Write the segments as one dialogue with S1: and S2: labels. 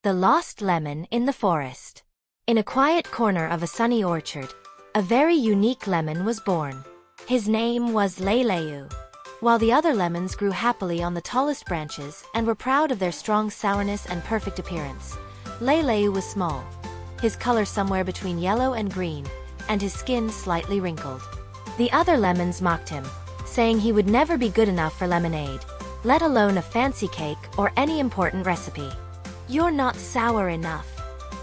S1: The Lost Lemon in the Forest. In a quiet corner of a sunny orchard, a very unique lemon was born. His name was Leléu. While the other lemons grew happily on the tallest branches and were proud of their strong sourness and perfect appearance, Leléu was small, his color somewhere between yellow and green, and his skin slightly wrinkled. The other lemons mocked him, saying he would never be good enough for lemonade, let alone a fancy cake or any important recipe. "You're not sour enough,"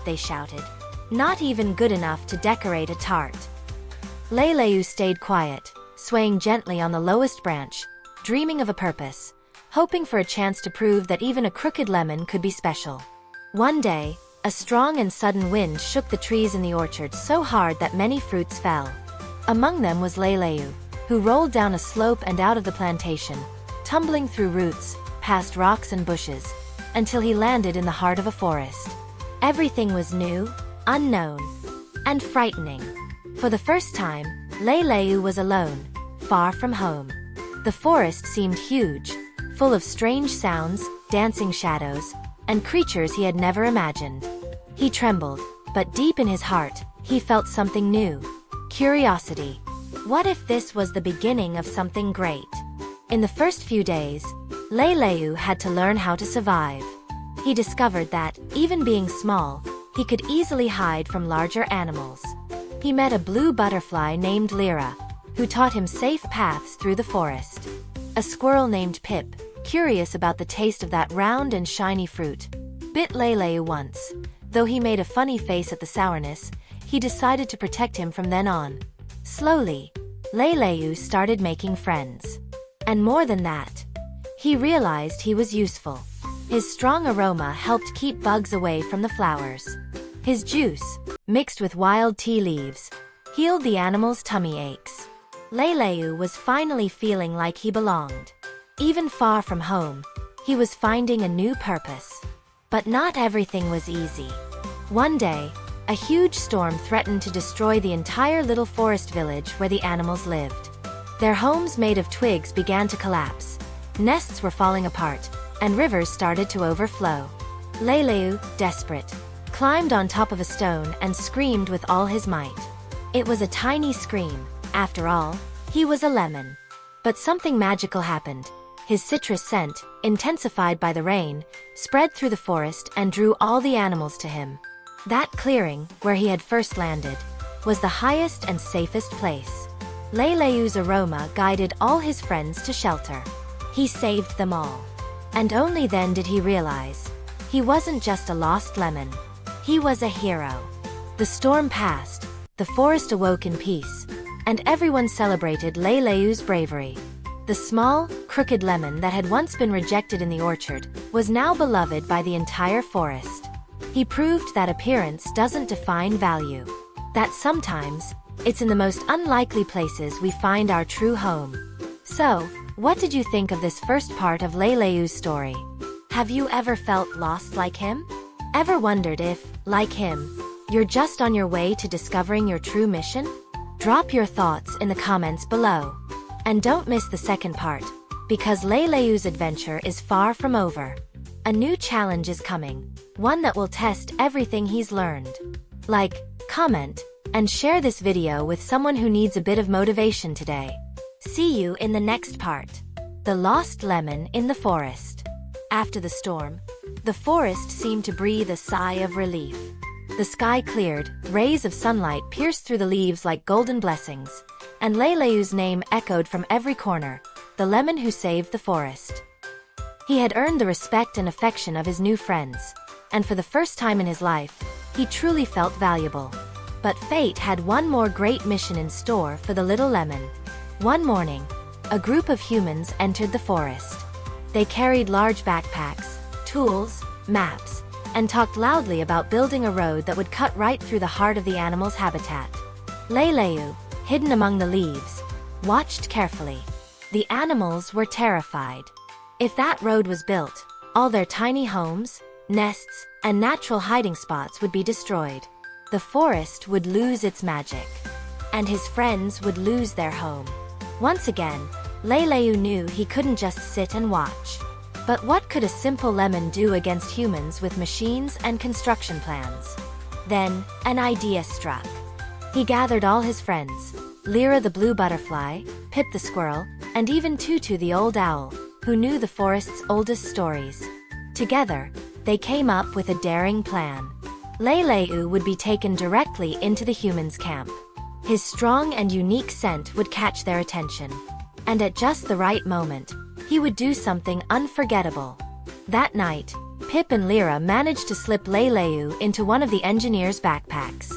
S1: they shouted. "Not even good enough to decorate a tart." Leléu stayed quiet, swaying gently on the lowest branch, dreaming of a purpose, hoping for a chance to prove that even a crooked lemon could be special. One day, a strong and sudden wind shook the trees in the orchard so hard that many fruits fell. Among them was Leléu, who rolled down a slope and out of the plantation, tumbling through roots, past rocks and bushes, until he landed in the heart of a forest. Everything was new, unknown, and frightening. For the first time, Leléu was alone, far from home. The forest seemed huge, full of strange sounds, dancing shadows, and creatures he had never imagined. He trembled, but deep in his heart, he felt something new. Curiosity. What if this was the beginning of something great? In the first few days, Leléu had to learn how to survive. He discovered that, even being small, he could easily hide from larger animals. He met a blue butterfly named Lyra, who taught him safe paths through the forest. A squirrel named Pip, curious about the taste of that round and shiny fruit, bit Leléu once. Though he made a funny face at the sourness, he decided to protect him from then on. Slowly, Leléu started making friends. And more than that, he realized he was useful. His strong aroma helped keep bugs away from the flowers. His juice, mixed with wild tea leaves, healed the animals' tummy aches. Leléu was finally feeling like he belonged. Even far from home, he was finding a new purpose. But not everything was easy. One day, a huge storm threatened to destroy the entire little forest village where the animals lived. Their homes made of twigs began to collapse, nests were falling apart, and rivers started to overflow. Leléu, desperate, climbed on top of a stone and screamed with all his might. It was a tiny scream. After all, he was a lemon. But something magical happened. His citrus scent, intensified by the rain, spread through the forest and drew all the animals to him. That clearing, where he had first landed, was the highest and safest place. Leléu's aroma guided all his friends to shelter. He saved them all. And only then did he realize, he wasn't just a lost lemon. He was a hero. The storm passed, the forest awoke in peace, and everyone celebrated Leléu's bravery. The small, crooked lemon that had once been rejected in the orchard was now beloved by the entire forest. He proved that appearance doesn't define value. That sometimes, it's in the most unlikely places we find our true home. So, what did you think of this first part of Leléu's story? Have you ever felt lost like him? Ever wondered if, like him, you're just on your way to discovering your true mission? Drop your thoughts in the comments below. And don't miss the second part, because Leléu's adventure is far from over. A new challenge is coming, one that will test everything he's learned. Like, comment, and share this video with someone who needs a bit of motivation today. See you in the next part. The Lost Lemon in the Forest. After the storm, the forest seemed to breathe a sigh of relief. The sky cleared, rays of sunlight pierced through the leaves like golden blessings, and Leléu's name echoed from every corner, the lemon who saved the forest. He had earned the respect and affection of his new friends, and for the first time in his life, he truly felt valuable. But fate had one more great mission in store for the little lemon. One morning, a group of humans entered the forest. They carried large backpacks, tools, maps, and talked loudly about building a road that would cut right through the heart of the animal's habitat. Leléu, hidden among the leaves, watched carefully. The animals were terrified. If that road was built, all their tiny homes, nests, and natural hiding spots would be destroyed. The forest would lose its magic. And his friends would lose their home. Once again, Leléu knew he couldn't just sit and watch. But what could a simple lemon do against humans with machines and construction plans? Then, an idea struck. He gathered all his friends, Lyra the blue butterfly, Pip the squirrel, and even Tutu the old owl, who knew the forest's oldest stories. Together, they came up with a daring plan. Leléu would be taken directly into the humans' camp. His strong and unique scent would catch their attention. And at just the right moment, he would do something unforgettable. That night, Pip and Lyra managed to slip Leléu into one of the engineers' backpacks.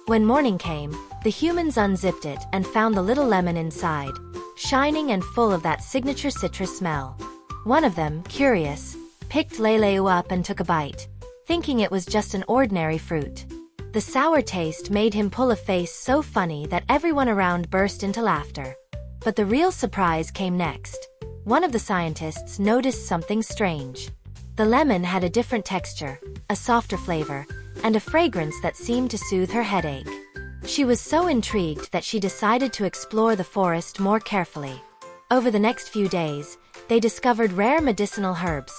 S1: When morning came, the humans unzipped it and found the little lemon inside, shining and full of that signature citrus smell. One of them, curious, picked Leléu up and took a bite, thinking it was just an ordinary fruit. The sour taste made him pull a face so funny that everyone around burst into laughter. But the real surprise came next. One of the scientists noticed something strange. The lemon had a different texture, a softer flavor, and a fragrance that seemed to soothe her headache. She was so intrigued that she decided to explore the forest more carefully. Over the next few days, they discovered rare medicinal herbs,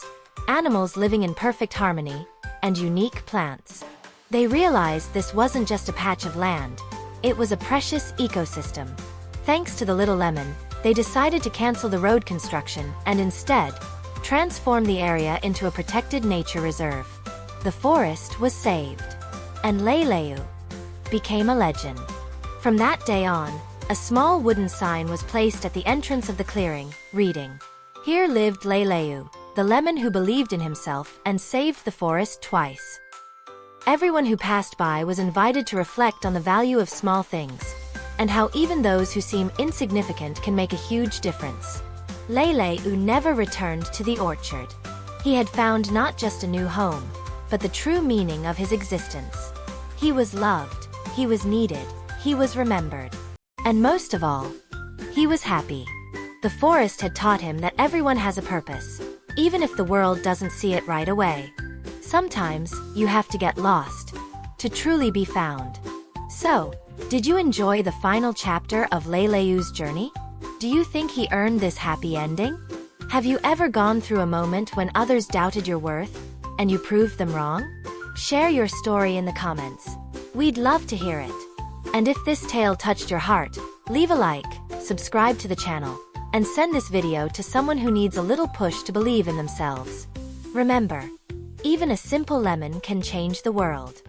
S1: animals living in perfect harmony, and unique plants. They realized this wasn't just a patch of land, it was a precious ecosystem. Thanks to the little lemon, they decided to cancel the road construction and instead, transform the area into a protected nature reserve. The forest was saved, and Leléu became a legend. From that day on, a small wooden sign was placed at the entrance of the clearing, reading, "Here lived Leléu, the lemon who believed in himself and saved the forest twice." Everyone who passed by was invited to reflect on the value of small things, and how even those who seem insignificant can make a huge difference. Leléu never returned to the orchard. He had found not just a new home, but the true meaning of his existence. He was loved, he was needed, he was remembered. And most of all, he was happy. The forest had taught him that everyone has a purpose, even if the world doesn't see it right away. Sometimes, you have to get lost to truly be found. So, did you enjoy the final chapter of Leléu's journey? Do you think he earned this happy ending? Have you ever gone through a moment when others doubted your worth, and you proved them wrong? Share your story in the comments. We'd love to hear it. And if this tale touched your heart, leave a like, subscribe to the channel, and send this video to someone who needs a little push to believe in themselves. Remember, even a simple lemon can change the world.